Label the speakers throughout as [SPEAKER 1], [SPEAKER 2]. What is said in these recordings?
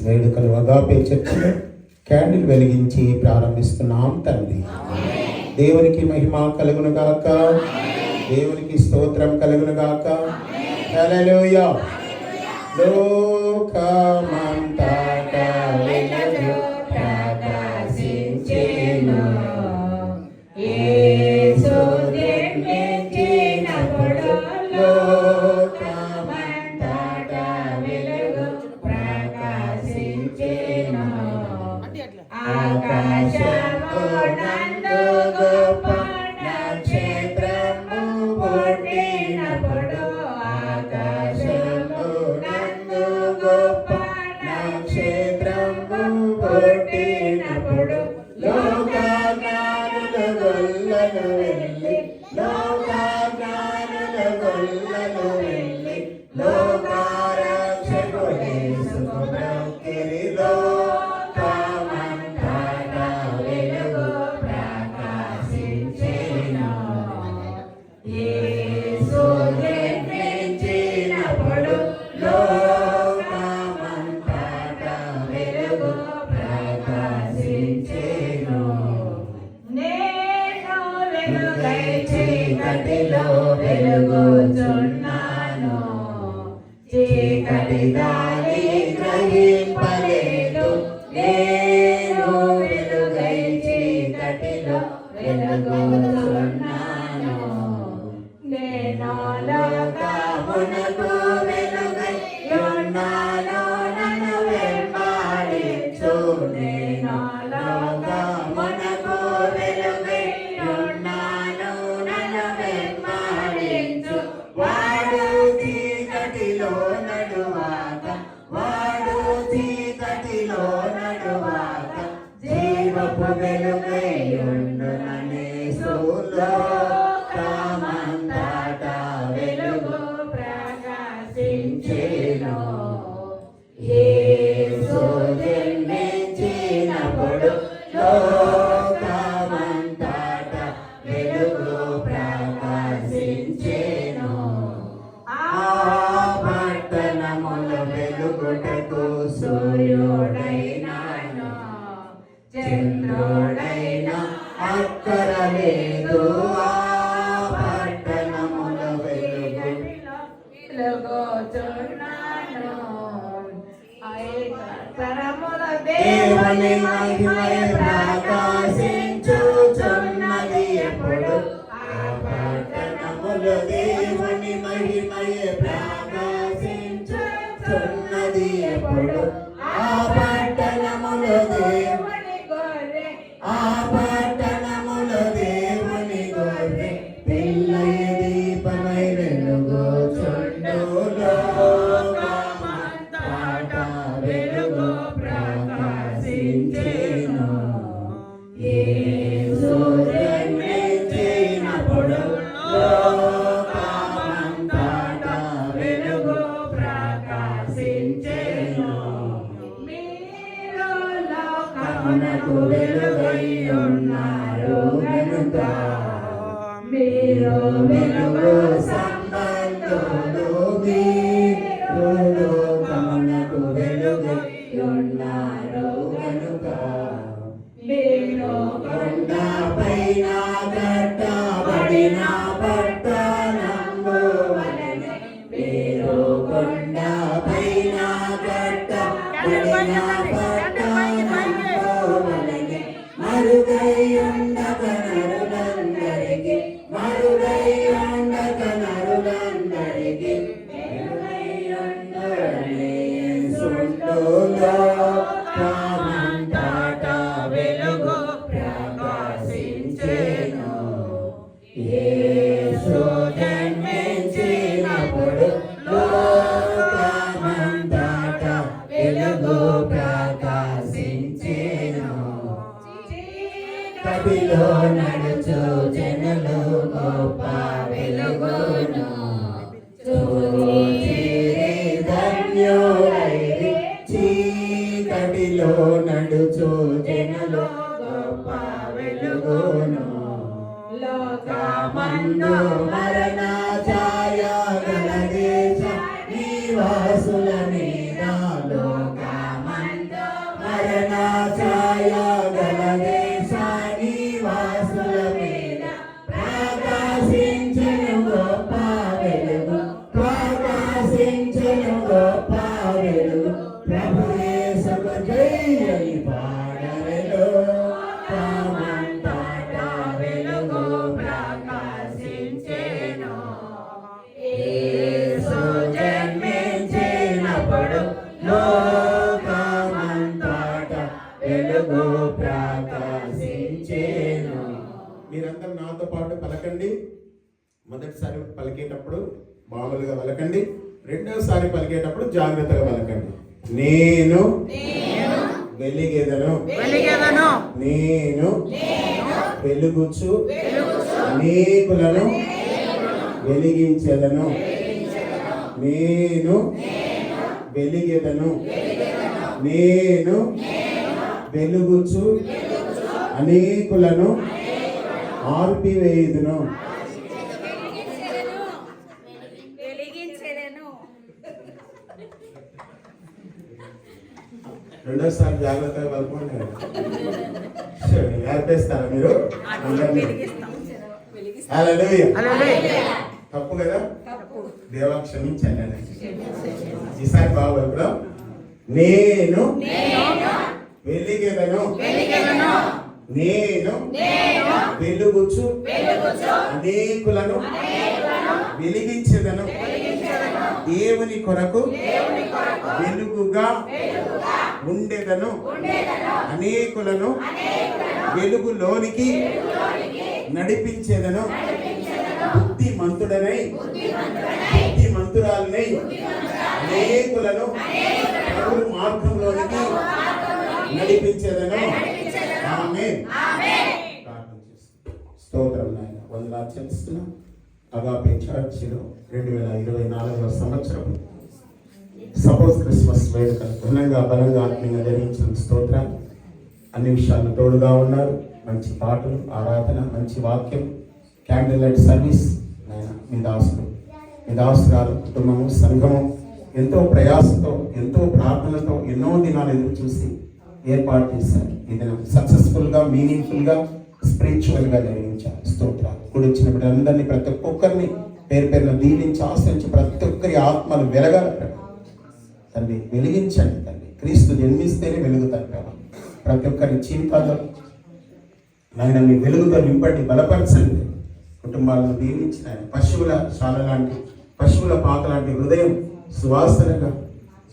[SPEAKER 1] వేడుకలు అగాపే చర్చిలో క్యాండిల్ వెలిగించి ప్రారంభిస్తున్నాం తండ్రి. దేవునికి మహిమ కలుగును గాక, దేవునికి స్తోత్రం కలుగును గాక. హల్లెలూయా. లోకమంతటా వెలుగు ప్రకాశించెను, యేసు జన్మించినప్పుడు లోకమంతటా వెలుగు ప్రకాశించెను. ఆకాశము నందు గొప్ప నక్షత్రము పుట్టినప్పుడు, ఆకాశము నందు గొప్ప నక్షత్రము పుట్టినప్పుడు లోకజ్ఞానుల గొల్లలు వెళ్ళి, లోకజ్ఞానుల గొల్లలు వెళ్ళి లోకరక్షకుడేసుకు మొక్కిరి. లోకమంతటా వెలుగు ప్రకాశించెను, యేసు జన్మించినప్పుడు లోకమంతటా వెలుగు ప్రకాశించెను. నేను వెలుగై చీకటిలో వెలుగుచున్నాను, చీకటి దాని గ్రహింపలేదు. నేను వెలుగై చీకటిలో వెలుగుచున్నాను, నేను లోకమునకు వెలుగై ఉన్నాను, నన్ను వెంబడించు. నేను లోకమునకు వెలుగై ఉన్నాను, నన్ను వెంబడించు. వాడు చీకటిలో నడువాక, వాడు చీకటిలో నడువాక జీవపు వెలుగై ఉండునని లోకమంతటా వెలుగు ప్రకాశించెను. యేసు జన్మించినప్పుడు లోకమంతటా వెలుగు ప్రకాశించెను. ఆ పట్టణముల వెలుగుటకు సూర్యుడైనాను, చంద్రుడైనా అక్కరలేదు. ఆ పట్టణముల వెలుగుచున్నాను, దేవుని మహిమయ ప్రకాశించుచున్నది ఎప్పుడు. ఆ పట్టణముల దేవుని మహిమయ ప్రకాశించుచున్నది ఎప్పుడు. ఆ పట్టణముల దేవుని గొర్రె, ఆ పట్టణముల దేవుని గొర్రె పిల్లయ దీపమై వెలుగుచుండు. లోకమంతటా వెలుగు ప్రకాశించెను, యేసు జన్మించినప్పుడు లోకమంతటా వెలుగు ప్రకాశించెను. మీరు లోకమునకు వెలుగై ఉన్నారు గనుక, మీరు వెలుగు సంబంధులు. మీరు లోకమునకు వెలుగై ఉన్నారు గనుక, మీరు కొండపైన కట్టబడిన పట్టణము వలె, మీరు కొండపైన కట్టబడిన పట్టణము వలె మరుగై ఉండక నరులందరికీ, మరుగై ఉండక నరులందరికీ వెలుగై ఉండునని యేసుండు. లోకమంతటా వెలుగు ప్రకాశించెను, యేసు జన్మించినప్పుడు లోకమంతటా వెలుగు ప్రకాశించెను. చీకటిలో నడుచు జనులు గొప్ప వెలుగును చూచిరి, ధన్యులైరి. చీకటిలో నడుచు జనులు గొప్ప వెలుగును. లోకమందు మరణ ఛాయ గల దేశ నివాసుల మీద లోకమందు గొప్ప వెలుగు ప్రభు యేసుకు జై అని పాడెదరు. లోకమంతట వెలుగు ప్రకాశించెను. యేసు జన్మించినప్పుడు లోకమంతట వెలుగు ప్రకాశించెను. మీరందరూ నాతో పాటు పలకండి. మొదటిసారి పలికేటప్పుడు మామూలుగా పలకండి, రెండోసారి పలికేటప్పుడు జాగ్రత్తగా పలకండి. నేను వెలిగెదను, నేను వెలుగుచు అనేకులను వెలిగించెదను. నేను వెలిగెదను, నేను వెలుగుచు అనేకులను ఆర్పివేయుదును. రెండోసారి జాగ్రత్తగా పలుకోండి. ఆర్పేస్తారా మీరు? హల్లెలూయా. తప్పు కదా, దేవా క్షమించండి. ఈసారి బాబు ఎప్పుడు నేను వెలిగెదను, నేను వెలుగుచు అనేకులను వెలిగించెదను. దేవుని కొరకు వెలుగుగా ఉండెదను, అనేకులను వెలుగులోనికి నడిపించెదను. బుద్ధిమంతుడనై బుద్ధిమంతురాలనై అనేకులను ప్రభు మార్గంలోనికి నడిపించెదను. ఆమేన్. స్తోత్రం నాయన. వందనాలు చెల్లిస్తున్నాం. అగాపే చర్చిలో 2024వ సంవత్సరం సపోజ్ క్రిస్మస్ వేడుకలు ఘనంగా బలంగా ఆత్మీయంగా జరిగించిన స్తోత్రాలు. అన్ని విషయాలను తోడుగా ఉన్నారు. మంచి పాటలు, ఆరాధన, మంచి వాక్యం, క్యాండిల్ లైట్ సర్వీస్. మీ దాసురాలు కుటుంబము, సంఘము ఎంతో ప్రయాసంతో, ఎంతో ప్రార్థనతో, ఎన్నో దినాలు ఎదురు చూసి ఏర్పాటు చేశారు. ఇది సక్సెస్ఫుల్గా, మీనింగ్ఫుల్గా, స్పిరిచువల్గా జరిగించారు. స్తోత్రాలు. కూడి వచ్చిన బిడ్డలందరినీ, ప్రతి ఒక్కరిని పేరు పేరున దీవించి ఆశ్రయించి ప్రతి ఒక్కరి ఆత్మలు వెలగాలి తండ్రి. వెలిగించండి తండ్రి. క్రీస్తు జన్మిస్తేనే వెలుగుతారు ప్రభు. ప్రతి ఒక్కరి జీవితాల్లో నాయన మీ వెలుగుతో నింపండి, బలపరచండి. కుటుంబాలను దీవించిన పశువుల శాల లాంటి, పశువుల పాక లాంటి హృదయం సువాసనగా,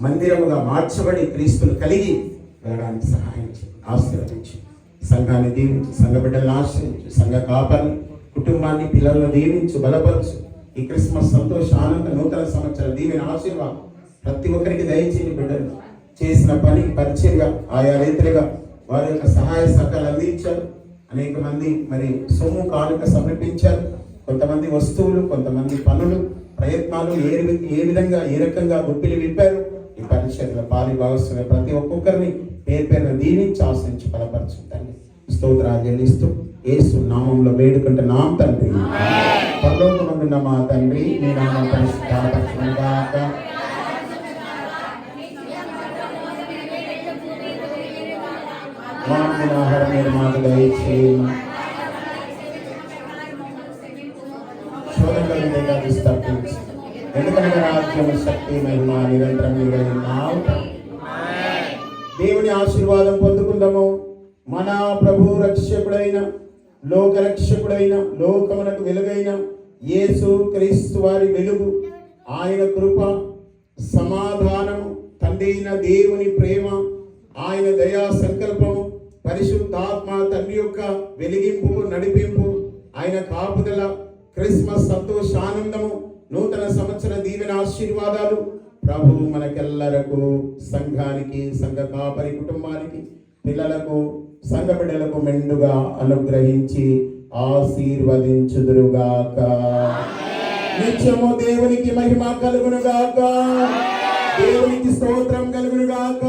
[SPEAKER 1] మందిరముగా మార్చబడి క్రీస్తులు కలిగి వెళ్ళడానికి సహాయం చేయండి, ఆశీర్వదించి. సంఘాన్ని దీవించి, సంఘ బిడ్డలను ఆశ్రయించు, సంఘ కాపరిని, కుటుంబాన్ని, పిల్లలను దీవించు, బలపరచు. ఈ క్రిస్మస్ సంతోష, ఆనంద, నూతన సంవత్సరం దీవెన, ఆశీర్వాదం ప్రతి ఒక్కరికి దయచేసి బిడ్డలు చేసిన పని పరిచర్గా ఆయా రీతిగా వారి యొక్క సహాయ సహకారాలు అందించారు. అనేక మంది మరి సొమ్ము కానుక సమర్పించారు. కొంతమంది వస్తువులు, కొంతమంది పనులు, ప్రయత్నాలు ఏ విధంగా ఏ రకంగా గుప్పిలు విప్పారు. ఈ పరిచర్ల పాలి భాగస్వామి ప్రతి ఒక్కొక్కరిని పేరు పేరున దీవించి ఆశ్రయించి బలపరచుందండి. స్తోత్రాలు చెల్లిస్తూ యేసు నామంలో వేడుకుంటున్నాం తండ్రి. పరలోకమందున్న మా తండ్రి, నీ నామం పరిశుద్ధపరచుగాక. ఆహారం మీరు మాకు దయచేయండి. ఎందుకంటే రాజ్యం, శక్తి, మహిమ నిరంతరం దేవుని ఆశీర్వాదం పొందుకుందాము. మన ప్రభు రక్షకుడైన, లోక రక్షకుడైన, లోకమునకు వెలుగైన యేసు క్రీస్తు వారి వెలుగు, ఆయన కృప, సమాధానము, తండ్రి అయిన దేవుని ప్రేమ, ఆయన దయా సంకల్పము, పరిశుద్ధాత్మ తండ్రి యొక్క వెలిగింపు, నడిపింపు, ఆయన కాపుదల, క్రిస్మస్ సంతోషానందము, నూతన సంవత్సర దీవెన ఆశీర్వాదాలు ప్రభువు మనకెల్లరకు, సంఘానికి, సంఘ కాపరి కుటుంబానికి, పిల్లలకు, సంఘ బిడ్డలకు మెండుగా అనుగ్రహించి ఆశీర్వదించుదురుగాక. నిత్యము దేవునికి మహిమ కలుగునుగాక. దేవునికి స్తోత్రం కలుగునుగాక.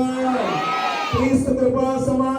[SPEAKER 1] క్రీస్తు కృపా సమాధానం